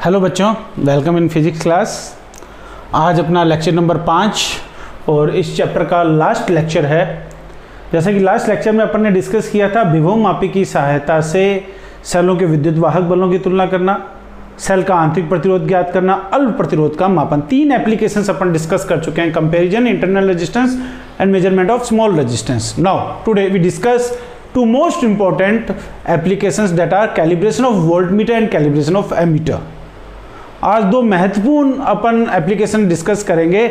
Hello बच्चों, welcome in physics class. आज अपना लेक्चर नंबर 5 और इस चैप्टर का लास्ट लेक्चर है। जैसा कि लास्ट लेक्चर में अपन ने डिस्कस किया था, विभवमापी की सहायता से सेलों के विद्युत वाहक बलों की तुलना करना, सेल का आंतरिक प्रतिरोध ज्ञात करना, अल्प प्रतिरोध का मापन। 3 एप्लीकेशंस अपन डिस्कस कर चुके हैं: comparison, internal resistance and measurement of small resistance. Now today we discuss two most important applications that are calibration of voltmeter and calibration of ammeter। आज 2 महत्वपूर्ण अपन एप्लीकेशन डिस्कस करेंगे।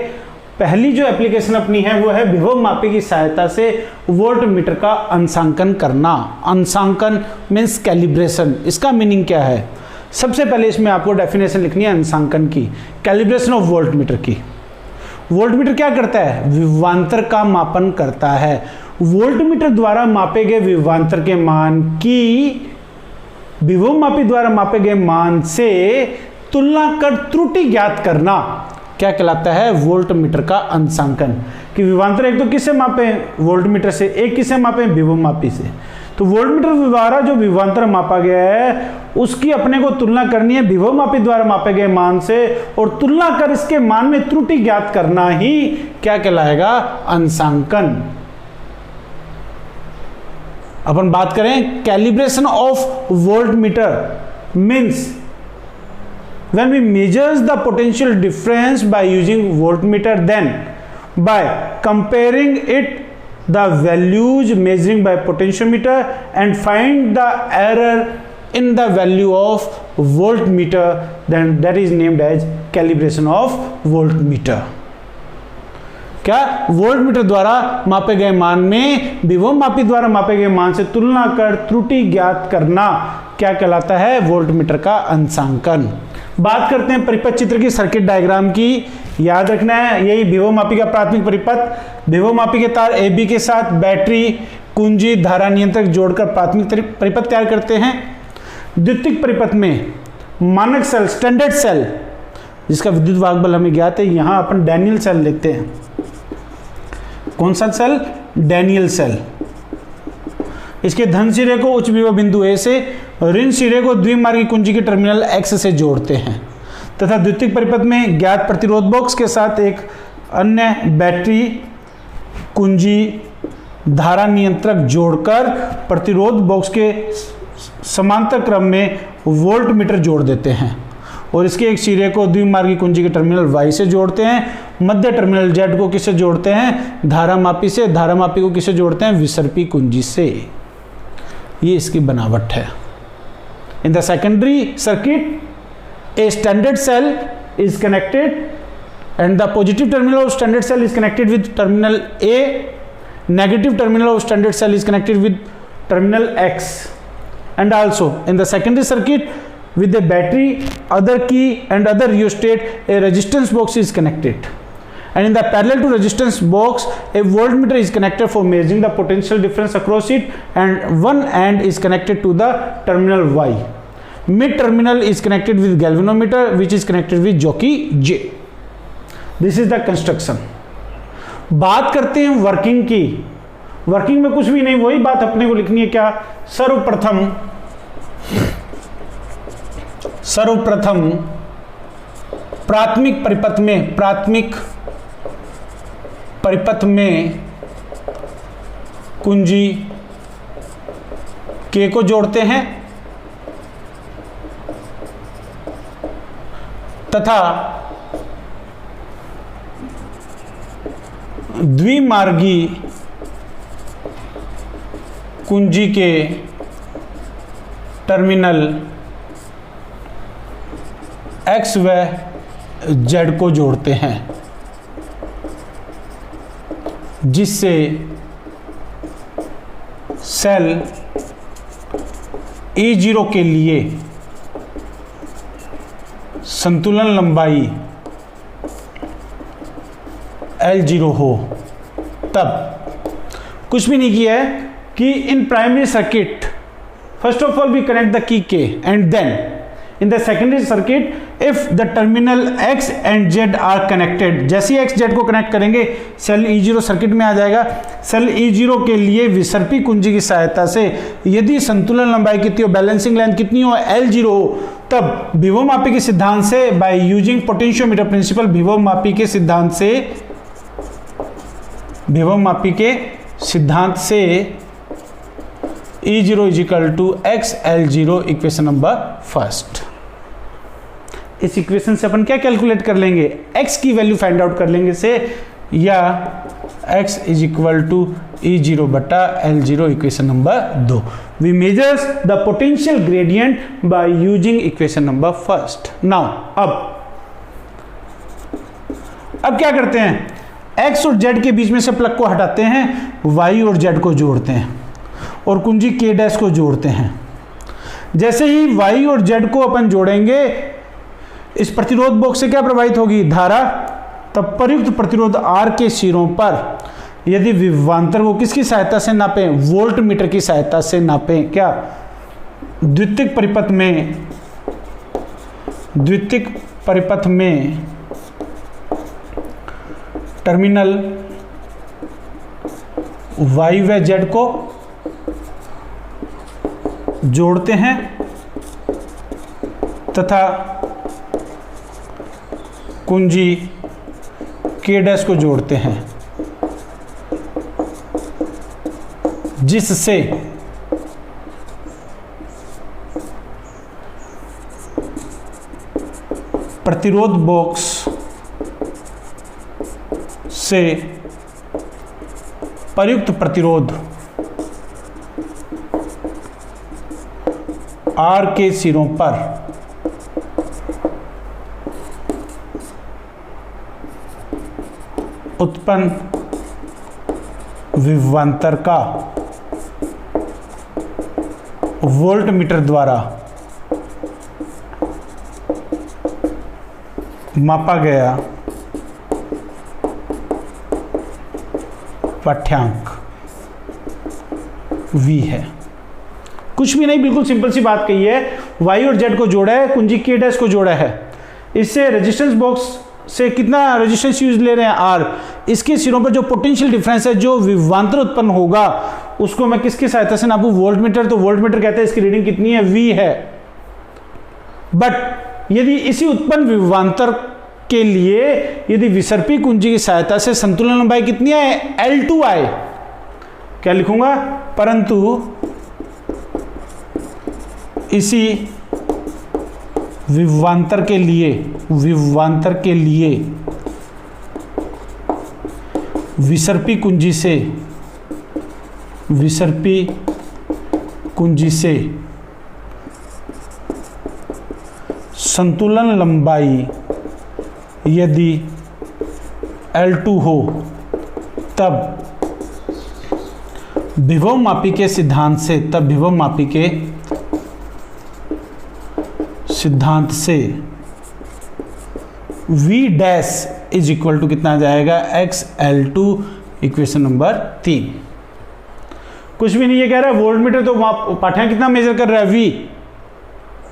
पहली जो एप्लीकेशन अपनी है वो है विभवमापी की सहायता से वोल्टमीटर का अंशांकन करना। अंशांकन मीन्स कैलिब्रेशन। इसका मीनिंग क्या है? सबसे पहले इसमें आपको डेफिनेशन लिखनी है अंशांकन की, कैलिब्रेशन ऑफ वोल्टमीटर की। वोल्टमीटर क्या करता है? विभवांतर का मापन करता है। वोल्टमीटर द्वारा मापे गए विभवांतर के मान की विभवमापी द्वारा मापे गए मान से तुलना कर त्रुटि ज्ञात करना क्या कहलाता है? वोल्टमीटर का अंशांकन। कि विभवांतर एक तो किससे मापे? वोल्टमीटर से। एक किससे मापे? विभवमापी से। तो वोल्टमीटर द्वारा जो विभवांतर मापा गया है उसकी अपने को तुलना करनी है विभवमापी द्वारा मापे गए मान से, और तुलना कर इसके मान में त्रुटि ज्ञात करना ही क्या कहलाएगा? अंशांकन। अपन बात करें calibration of voltmeter means when we measures the potential difference by using voltmeter, then by comparing it the values measuring by potentiometer and find the error in the value of voltmeter, then that is named as calibration of voltmeter। क्या? Voltmeter द्वारा मापे गए मान में विभवमापी द्वारा मापे गए मान से तुलना कर त्रुटि ज्ञात करना क्या कहलाता है? वोल्टमीटर का अंशांकन। बात करते हैं परिपथ चित्र की, सर्किट डायग्राम की। याद रखना है यही विभवमापी का प्राथमिक परिपथ। विभवमापी के तार ए बी के साथ बैटरी, कुंजी, धारा नियंत्रक जोड़कर प्राथमिक परिपथ तैयार करते हैं। द्वितीयक परिपथ में मानक सेल, स्टैंडर्ड सेल, जिसका विद्युत वाहक बल हमें ज्ञात है, यहां अपन डैनियल सेल लेते हैं। कौन सा सेल? Daniel cell. इसके धन सिरे को उच्च विभव बिंदु ए से, ऋण सिरे को द्विमार्गी कुंजी के टर्मिनल एक्स से जोड़ते हैं तथा द्वितीयक परिपथ में ज्ञात प्रतिरोध बॉक्स के साथ एक अन्य बैटरी, कुंजी, धारा नियंत्रक जोड़कर प्रतिरोध बॉक्स के समांतर क्रम में वोल्टमीटर जोड़ देते हैं और इसके एक सिरे को द्विमार्गी कुंजी के टर्मिनल Y से जोड़ते हैं। मध्य टर्मिनल Z को किससे जोड़ते हैं? धारामापी से। धारामापी को किससे जोड़ते हैं? विसर्पी कुंजी से। ये इसकी बनावट है। In the secondary circuit a standard cell is connected and the positive terminal of standard cell is connected with terminal A, negative terminal of standard cell is connected with terminal X, and also in the secondary circuit with the battery, other key and other rheostat, a resistance box is connected, and in the parallel to resistance box a voltmeter is connected for measuring the potential difference across it, and one end is connected to the terminal Y. Mid terminal is connected with galvanometer which is connected with jockey J. This is the construction। बात करते हैं working की। Working में कुछ भी नहीं, वही बात अपने को लिखनी है। क्या? सर्वप्रथम प्राथमिक परिपथ में कुंजी K को जोड़ते हैं तथा द्विमार्गी कुंजी के टर्मिनल X व Z को जोड़ते हैं, जिससे सेल E0 के लिए संतुलन लंबाई L0 हो। तब कुछ भी नहीं किया है कि in primary circuit first of all we connect the key K and then in the secondary circuit if the terminal x and z are connected. जैसे ही x z को कनेक्ट करेंगे सेल E0 सर्किट में आ जाएगा। Cell E0 के लिए विसर्पी कुंजी की सहायता से यदि संतुलन लंबाई कितनी हो, बैलेंसिंग लेंथ कितनी हो, L0 हो, तब विभव मापी के सिद्धांत से बाय यूजिंग पोटेंशियोमीटर प्रिंसिपल, विभव मापी के सिद्धांत से E0 is equal to x L0 equation number first. इस इक्वेशन से अपन क्या कैलकुलेट कर लेंगे, x की वैल्यू फाइंड आउट कर लेंगे से, या x is equal to E0 बटा L0 equation number 2। We measures the potential gradient by using equation number first. Now अब क्या करते हैं, x और z के बीच में से प्लग को हटाते हैं, y और z को जोड़ते हैं और कुंजी K डैश को जोड़ते हैं। जैसे ही y और z को अपन जोड़ेंगे, इस प्रतिरोध बॉक्स से क्या प्रवाहित होगी, धारा। तब प्रयुक्त प्रतिरोध R के सिरों पर यदि विभवांतर को किसकी सहायता से नापें, वोल्ट मीटर की सहायता से नापें, क्या द्वितीयक परिपथ में टर्मिनल y व z को जोड़ते हैं तथा कुंजी K डैश को जोड़ते हैं, जिससे प्रतिरोध बॉक्स से प्रयुक्त प्रतिरोध R के सिरों पर उत्पन्न विभवांतर का वोल्ट मीटर द्वारा मापा गया पाठ्यांक V है। कुछ भी नहीं, बिल्कुल सिंपल सी बात कही है, Y और Z को जोड़ा है, कुंजी K डैश को जोड़ा है। इससे रेजिस्टेंस बॉक्स से कितना रेजिस्टेंस यूज ले रहे हैं, R। इसके सिरों पर जो पोटेंशियल डिफरेंस है, जो विभवांतर उत्पन्न होगा, उसको मैं किसकी सहायता से नापूं, वोल्ट मीटर। तो वोल्ट मीटर कहते हैं इसकी रीडिंग कितनी है, V है। बट यदि इसी उत्पन्न विभवांतर के लिए यदि विसर्पी कुंजी की सहायता से संतुलन लंबाई कितनी है, L2 आए, क्या लिखूंगा, परंतु इसी विभवांतर के लिए विसर्पी कुंजी से संतुलन लंबाई यदि L2 हो, तब विभव मापी के सिद्धांत से V dash is equal to कितना आ जाएगा, एक्स L2 इक्वेशन नंबर 3। कुछ भी नहीं, ये कह रहा है वोल्ट मीटर तो पाठ्यांक कितना मेजर कर रहा है, V,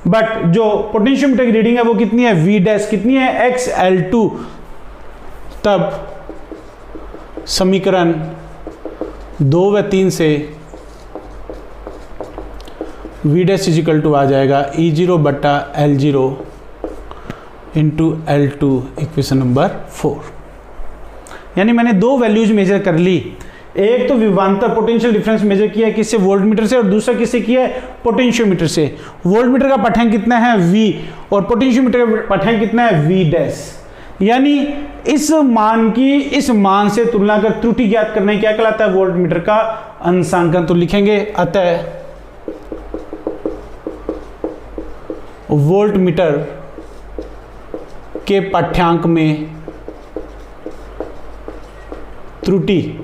बट जो पोटेंशियोमीटर की रीडिंग है वो कितनी है, V डैश कितनी है, एक्स L2। तब समीकरण 2 व 3 से V dash is equal to आ जाएगा E0 बटा L0 into L2 equation number 4। यानी मैंने दो वैल्यूज मेजर कर ली, एक तो विभवांतर पोटेंशियल डिफरेंस मेजर किया है किससे, वोल्ट मीटर से, और दूसरा किससे किया है, पोटेंशियोमीटर से। वोल्ट मीटर का पाठ्यांक कितना है, V, और पोटेंशियोमीटर का पाठ्यांक कितना है, V डैश। यानी इस मान से तुलना कर त्रुटि ज्ञात करना क्या कहलाता है, वोल्ट मीटर का अंशांकन। तो लिखेंगे अतः वोल्ट मीटर के पाठ्यांक में त्रुटि,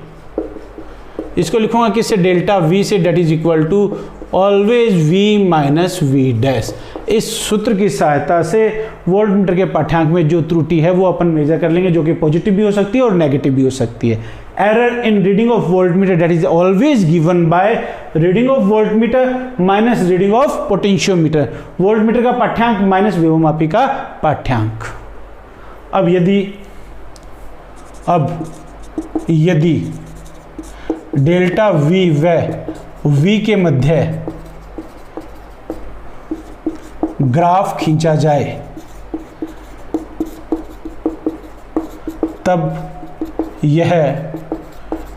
इसको लिखूंगा किससे, डेल्टा V से, डेट is equal to always V minus V dash. इस सूत्र की सहायता से वोल्ट मीटर के पाठ्यांक में जो त्रुटि है वो अपन मेजर कर लेंगे, जो कि पॉजिटिव भी हो सकती है और नेगेटिव भी हो सकती है। Error in reading of volt meter that is always given by reading of volt meter minus reading of potentiometer. Volt meter का पाठ्यांक माइनस विभवमापी का पाठ्यांक। अब यदि डेल्टा V व V के मध्य ग्राफ खींचा जाए तब यह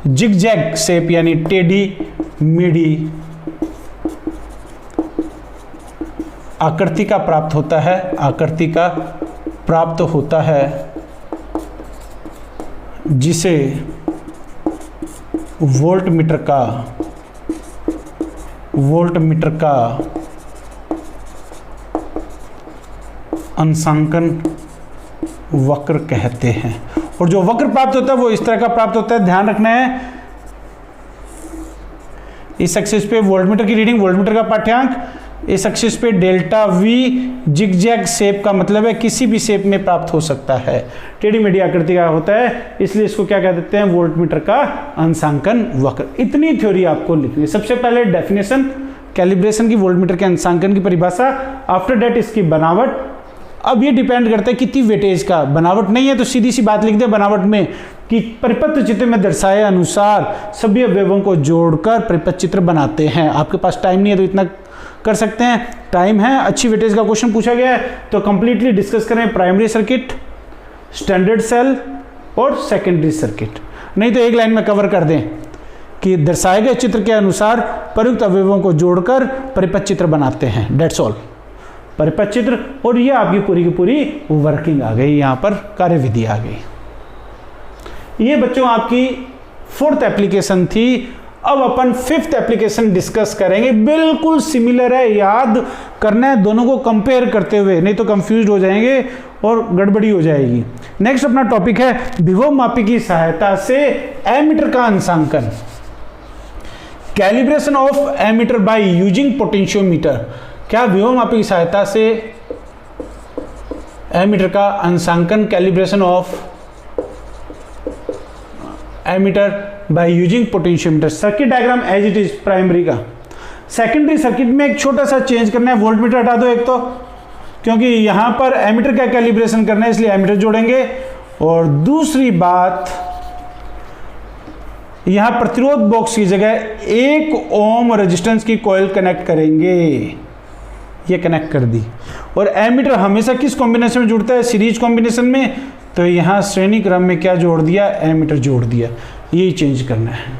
जिगजैग शेप यानी टेढ़ी मेढ़ी आकृति का प्राप्त होता है, जिसे वोल्ट मीटर का अंशांकन वक्र कहते हैं। और जो वक्र प्राप्त होता है वो इस तरह का प्राप्त होता है। ध्यान रखना है, इस एक्सिस पे वोल्ट मीटर की रीडिंग, वोल्ट मीटर का पाठ्यांक, इस एक्सिस पे डेल्टा V जिगजैग शेप का मतलब है किसी भी शेप में प्राप्त हो सकता है, टेढ़ी मेढ़ी आकृति का होता है, इसलिए इसको क्या कह देते हैं, वोल्ट मीटर का अंशांकन वक्र। इतनी थ्योरी आपको लिखनी है। सबसे पहले डेफिनेशन कैलिब्रेशन की, वोल्ट मीटर के अंशांकन की परिभाषा, आफ्टर दैट इसकी बनावट। अब ये डिपेंड करता है कितनी वेटेज का, बनावट नहीं है तो सीधी सी बात लिख दे बनावट में कि परिपत्र चित्र में दर्शाए अनुसार सभी अवयवों को जोड़कर परिपत्र चित्र बनाते हैं। आपके पास टाइम नहीं है तो इतना कर सकते हैं, टाइम है, अच्छी वेटेज का क्वेश्चन पूछा गया है तो कंप्लीटली डिस्कस करें प्राइमरी सर्किट, स्टैंडर्ड सेल और सेकेंडरी सर्किट। नहीं तो एक लाइन में कवर कर दें कि दर्शाए गए चित्र के अनुसार प्रयुक्त अवयवों को जोड़कर परिपत्र चित्र बनाते हैं, डेट्स ऑल। परिपत्र चित्र, और ये आपकी पूरी की पूरी वर्किंग आ गई, यहाँ पर कार्यविधि आ गई। ये बच्चों आपकी 4th एप्लीकेशन थी। अब अपन 5th एप्लीकेशन डिस्कस करेंगे। बिल्कुल सिमिलर है, याद करना है दोनों को कंपेयर करते हुए, नहीं तो कंफ्यूज हो जाएंगे और गड़बड़ी हो जाएगी। नेक्स्ट अपना टॉपिक है विभवमापी की सहायता से एमीटर का अंशांकन, calibration of ammeter by using potentiometer. क्या विभवमापी की सहायता से एमीटर का अंशांकन, calibration of ammeter by using potentiometer. Circuit diagram as it is primary का। सेकेंडरी सर्किट में एक छोटा सा चेंज करना है, वोल्ट मीटर हटा दो एक तो, क्योंकि यहां पर एमीटर का कैलिब्रेशन करना है इसलिए एमीटर जोड़ेंगे। और दूसरी बात, यहां प्रतिरोध बॉक्स की जगह 1 ओम रेजिस्टेंस की कॉइल कनेक्ट करेंगे, ये कनेक्ट कर दी। और एमीटर हमेशा किस कॉम्बिनेशन में जुड़ता है, सीरीज कॉम्बिनेशन में, तो यहां श्रेणी क्रम में क्या जोड़ दिया, एमीटर जोड़ दिया, यही चेंज करना है।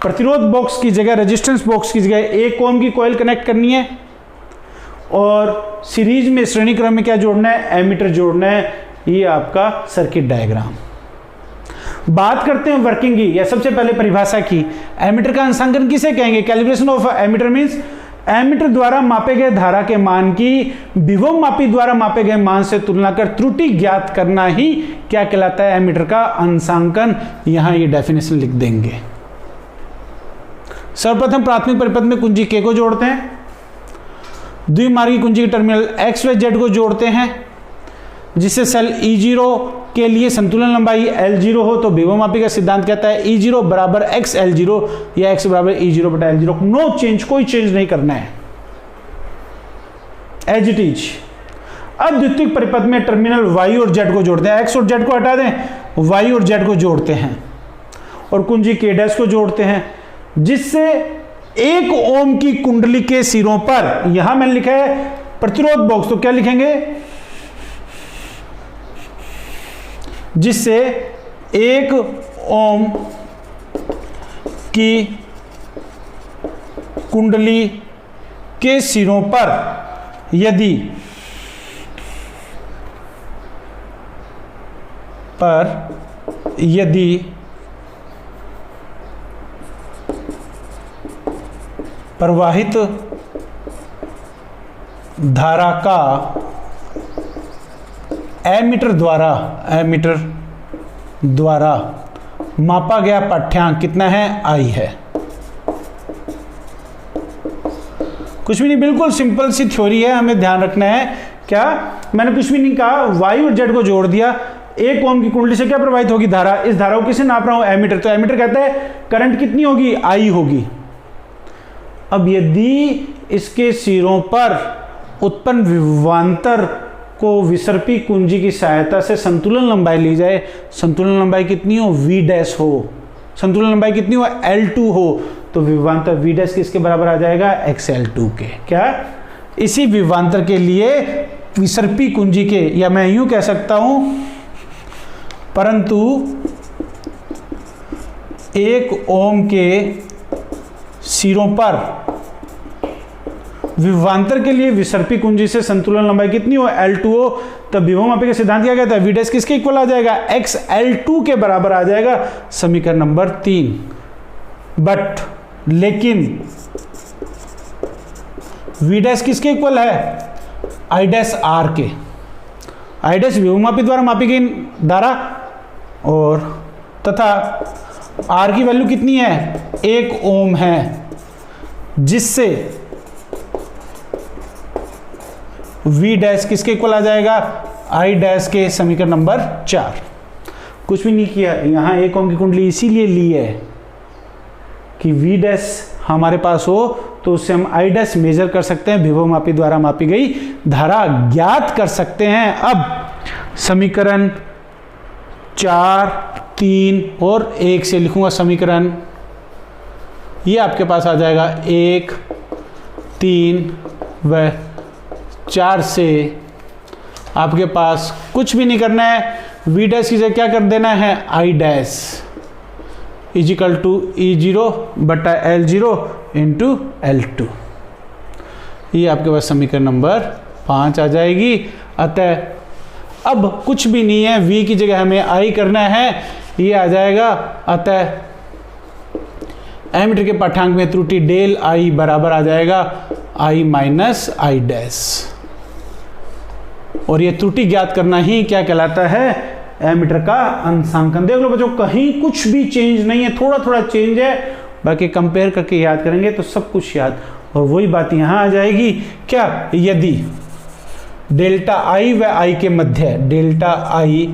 प्रतिरोध बॉक्स की जगह, रेजिस्टेंस बॉक्स की जगह 1 ओम की कॉइल कनेक्ट करनी है और सीरीज में श्रेणी क्रम में क्या जोड़ना है, एमीटर जोड़ना है। ये आपका सर्किट डायग्राम। बात करते हैं वर्किंग की, या सबसे पहले परिभाषा की। एमीटर का अंशांकन किसे कहेंगे, calibration of ammeter means ammeter द्वारा मापे गए धारा के मान की विभवमापी द्वारा मापे गए मान से तुलना कर त्रुटि ज्ञात करना ही क्या कहलाता है, एमीटर का अंशांकन। यहां ये डेफिनेशन लिख देंगे। सर्वप्रथम प्राथमिक परिपथ में कुंजी K को जोड़ते हैं, द्विमार्गी कुंजी के टर्मिनल X व Z को जोड़ते हैं, जिससे सेल E0 के लिए संतुलन लंबाई L0 हो तो विभवमापी का सिद्धांत कहता है E0 बराबर XL0 या X बराबर E0 बटा L0। नो चेंज, कोई चेंज नहीं करना है, एज इट इज। अब द्वितीयक परिपथ में टर्मिनल Y और Z को जोड़ते हैं, X और Z को हटा दें, Y और Z को जोड़ते हैं और कुंजी K' को जोड़ते हैं, जिससे 1 ओम की कुंडली के सिरों पर, यहां मैंने लिखा है प्रतिरोध बॉक्स, तो क्या लिखेंगे, जिससे 1 ओम की कुंडली के सिरों पर यदि प्रवाहित धारा का एमीटर द्वारा मापा गया पाठ्यांक कितना है, I है। कुछ भी नहीं, बिल्कुल सिंपल सी थ्योरी है। हमें ध्यान रखना है क्या, मैंने कुछ भी नहीं कहा, वाई और जेड को जोड़ दिया, 1 ओम की कुंडली से क्या प्रवाहित होगी, धारा। इस धारा को किसे नाप रहा हूं, एमीटर। तो एमीटर कहता है करंट कितनी होगी, आई होगी। अब यदि इसके सिरों पर उत्पन्न विभवांतर को विसर्पी कुंजी की सहायता से संतुलन लंबाई ली जाए, संतुलन लंबाई कितनी हो, v डैश हो, संतुलन लंबाई कितनी हो, L2 हो, तो विभवांतर v डैश किसके बराबर आ जाएगा, XL2 के। क्या, इसी विभवांतर के लिए विसर्पी कुंजी के, या मैं यूं कह सकता हूं, परंतु 1 ओम के सिरों पर विभवांतर के लिए विसर्पी कुंजी से संतुलन लंबाई कितनी हो, L2 हो, तब विभवमापी का सिद्धांत क्या कहता है, v डैश किसके इक्वल आ जाएगा, XL2 के बराबर आ जाएगा, समीकरण नंबर 3। बट लेकिन v डैश किसके इक्वल है, I डैश R के। I डैश विभवमापी द्वारा मापी गई धारा, और तथा R की वैल्यू कितनी है, 1 ओम है, जिससे v डैश किसके इक्वल आ जाएगा, I डैश के, समीकरण नंबर 4। कुछ भी नहीं किया, यहां 1 ओम की कुंडली इसीलिए ली है कि v डैश हमारे पास हो तो उससे हम I डैश मेजर कर सकते हैं, विभवमापी द्वारा मापी गई धारा ज्ञात कर सकते हैं। अब समीकरण 4, 3 और 1 से लिखूंगा समीकरण, ये आपके पास आ जाएगा 1, 3 व 4 से आपके पास कुछ भी नहीं करना है, v डैश की जगह क्या कर देना है, I dash is equal to E0 बटा L0 इंटू L2। ये आपके पास समीकरण नंबर 5 आ जाएगी। अतः अब कुछ भी नहीं है, v की जगह हमें I करना है, ये आ जाएगा। अतः एमीटर के पाठ्यांक में त्रुटि डेल I बराबर आ जाएगा I माइनस I डैश, और ये त्रुटि ज्ञात करना ही क्या कहलाता है, एमीटर का अंशांकन। देख लो बच्चों, कहीं कुछ भी चेंज नहीं है, थोड़ा थोड़ा चेंज है, बाकी कंपेयर करके याद करेंगे तो सब कुछ याद। और वही बात यहां आ जाएगी, क्या, यदि डेल्टा आई व आई के मध्य, डेल्टा आई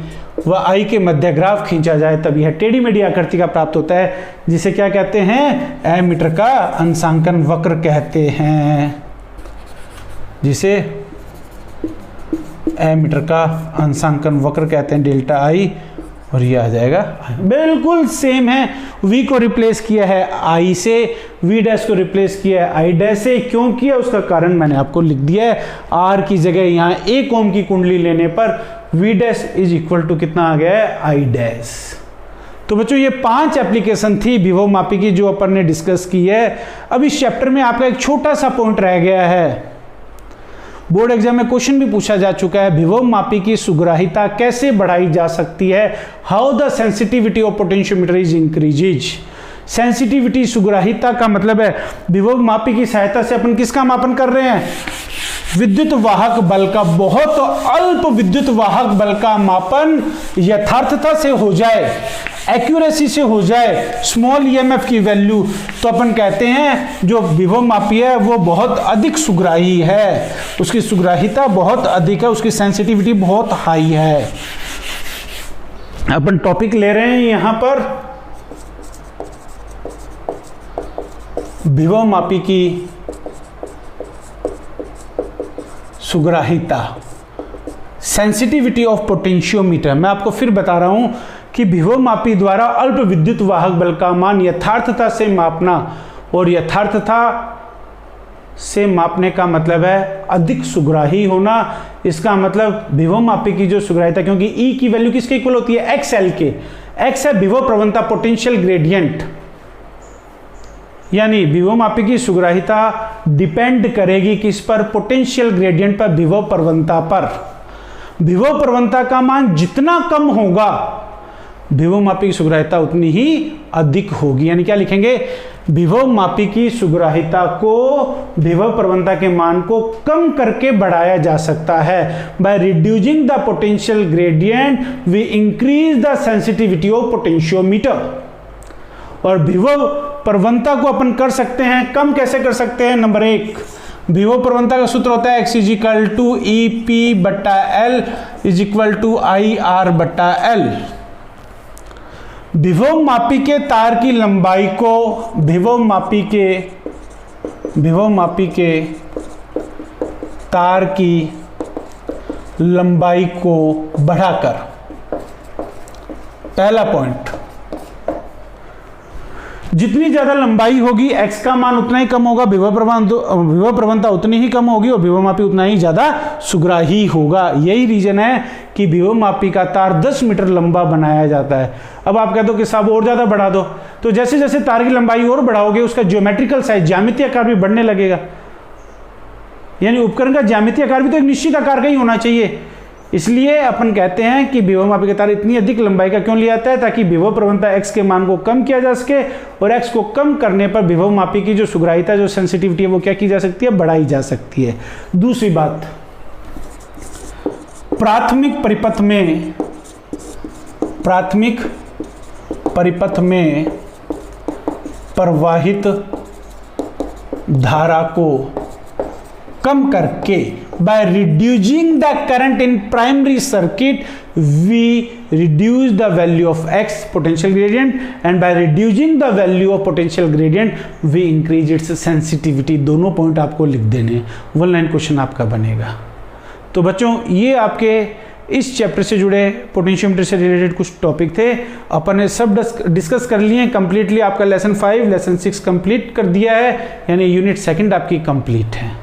व आई के मध्य ग्राफ खींचा जाए तब यह टेढ़ी मेढ़ी आकृति का प्राप्त होता है, जिसे क्या कहते हैं, एमीटर का अंशांकन वक्र कहते हैं, जिसे एमीटर का अंशांकन वक्र कहते हैं, डेल्टा आई। और ये आ जाएगा बिल्कुल सेम है, v को रिप्लेस किया है I से, v डैश को रिप्लेस किया है I डैश से। क्यों किया, उसका कारण मैंने आपको लिख दिया है। R की जगह यहाँ 1 ओम की कुंडली लेने पर v dash is equal to कितना आ गया है, I डैश। तो बच्चों ये 5 एप्लीकेशन थी विभवमापी की जो अपन ने डिस्कस की है। अब इस चैप्टर में आपका एक छोटा सा पॉइंट रह गया है, बोर्ड एग्जाम में क्वेश्चन भी पूछा जा चुका है, विभवमापी की सुग्राहिता कैसे बढ़ाई जा सकती है, how the sensitivity of potentiometer is increases. Sensitivity, सुग्राहिता का मतलब है विभवमापी की सहायता से अपन किसका मापन कर रहे हैं, विद्युत वाहक बल का, बहुत अल्प विद्युत वाहक बल का मापन यथार्थता से हो जाए, एक्यूरेसी से हो जाए, स्मॉल ईएमएफ की वैल्यू, तो अपन कहते हैं जो विभवमापी है वो बहुत अधिक सुग्राही है, उसकी सुग्राहिता बहुत अधिक है, उसकी सेंसिटिविटी बहुत हाई है। अपन टॉपिक ले रहे हैं यहां पर विभवमापी की सुग्राहिता, सेंसिटिविटी ऑफ पोटेंशियोमीटर। मैं आपको फिर बता रहा हूं कि विभवमापी द्वारा अल्प विद्युत वाहक बल का मान यथार्थता से मापना, और यथार्थता से मापने का मतलब है अधिक सुग्राही होना। इसका मतलब विभवमापी की जो सुग्राहिता, क्योंकि E की वैल्यू किसके इक्वल होती है, XL के, X है विभव प्रवणता, पोटेंशियल ग्रेडियंट, यानी विभवमापी की सुग्राहिता डिपेंड करेगी किस पर, पोटेंशियल ग्रेडियंट पर, विभव प्रवणता पर। विभव प्रवणता का मान जितना कम होगा विभवमापी की सुग्राहिता उतनी ही अधिक होगी। यानी क्या लिखेंगे, विभवमापी की सुग्राहिता को विभव प्रवणता के मान को कम करके बढ़ाया जा सकता है। By reducing the potential gradient we increase the sensitivity of potentiometer. और विभव प्रवणता को अपन कर सकते हैं कम, कैसे कर सकते हैं, नंबर 1 विभव प्रवणता का सूत्र होता है x is equal to E P बट्टा L is equal to I R बट्टा एल। विभव मापी के तार की लंबाई को विभव मापी के तार की लंबाई को बढ़ाकर, पहला पॉइंट, जितनी ज्यादा लंबाई होगी x का मान उतना ही कम होगा, विभव प्रवणता उतनी ही कम होगी और विभव मापी उतना ही ज्यादा सुग्राही होगा। यही रीजन है कि विभव मापी का तार 10 मीटर लंबा बनाया जाता है। अब आप कहते हो कि साहब और ज्यादा बढ़ा दो, तो जैसे जैसे तार की लंबाई और बढ़ाओगे उसका ज्योमेट्रिकल साइज, ज्यामितीय आकार भी बढ़ने लगेगा। यानी उपकरण का ज्यामितीय आकार भी तो एक निश्चित आकार का ही होना चाहिए। इसलिए अपन कहते हैं कि विभव मापी के तार इतनी अधिक लंबाई का क्यों लिया जाता है, ताकि विभव प्रवणता x के मान को कम किया जा सके और x को कम करने पर विभव मापी की जो सुग्राहिता, जो सेंसिटिविटी है, वो क्या की जा सकती है, बढ़ाई जा सकती है। दूसरी बात, प्राथमिक परिपथ में प्रवाहित धारा को कम करके, by reducing the current in primary circuit we reduce the value of x potential gradient, and by reducing the value of potential gradient we increase its sensitivity। दोनों पॉइंट आपको लिख देने हैं, 1 लाइन क्वेश्चन आपका बनेगा। तो बच्चों ये आपके इस चैप्टर से जुड़े पोटेंशियोमीटर से रिलेटेड कुछ टॉपिक थे, अपन ने सब डिस्कस कर लिए कंप्लीटली। आपका लेसन 5 लेसन 6 कंप्लीट कर दिया है, यानी यूनिट 2 आपकी कंप्लीट है।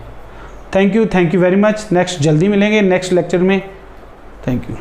Thank you very much. Next जल्दी मिलेंगे नेक्स्ट लेक्चर में। Thank you.